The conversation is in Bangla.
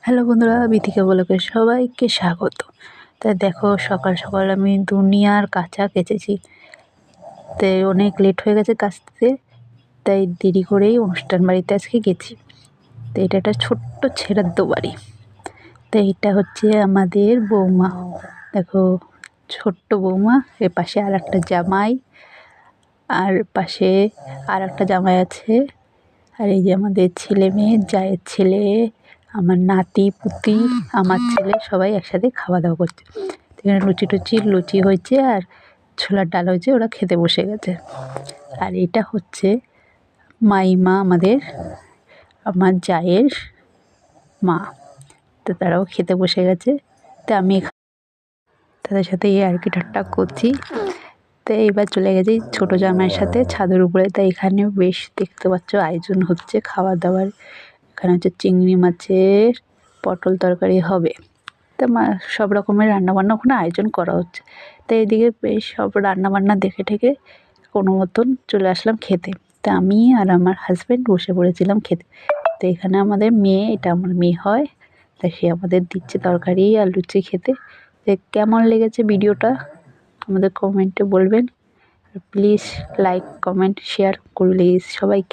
হ্যালো বন্ধুরা, বিথিকা ব্লগে সবাইকে স্বাগত। তাই দেখো, সকাল সকাল আমি দুনিয়ার কাঁচা কেচেছি। তাই অনেক লেট হয়ে গেছে কাচতে, তাই দেরি করেই অনুষ্ঠান বাড়িতে আজকে গেছি। তো এটা একটা ছোট্ট ছেড়াদ্দ বাড়ি। তো এটা হচ্ছে আমাদের বৌমা। দেখো, ছোট্ট বৌমা, এর পাশে আর একটা জামাই, আর পাশে আর একটা জামাই আছে। আর এই যে আমাদের ছেলে মেয়ে, জায়ের ছেলে, আমার নাতি পুতি, আমার ছেলে, সবাই একসাথে খাওয়া দাওয়া করছে। এখানে লুচি হয়েছে আর ছোলার ডাল হয়েছে, ওরা খেতে বসে গেছে। আর এটা হচ্ছে মাইমা, আমার জায়ের মা। তো তারাও খেতে বসে গেছে। তো আমি তাদের সাথে আর কি ঠাট্টা করছি। তো এইবার চলে গেছি ছোটো জামাইয়ের সাথে ছাদের উপরে। তাই এখানে বেশ দেখতে পাচ্ছ আয়োজন হচ্ছে খাওয়া দাওয়ার। এখানে হচ্ছে চিংড়ি মাছের পটল তরকারি হবে। তা সব রকমের রান্নাবান্না ওখানে আয়োজন করা হচ্ছে। তো এইদিকে বেশ সব রান্নাবান্না দেখে ঠেকে কোনো মতন চলে আসলাম খেতে। তা আমি আর আমার হাজব্যান্ড বসে পড়েছিলাম খেতে। তো এখানে আমাদের মেয়ে, এটা আমার মেয়ে হয়, তা সে আমাদের দিচ্ছে তরকারি আর লুচি খেতে। তো কেমন লেগেছে ভিডিওটা আমাদের কমেন্টে বলবেন। প্লিজ লাইক কমেন্ট শেয়ার করলে সবাইকে।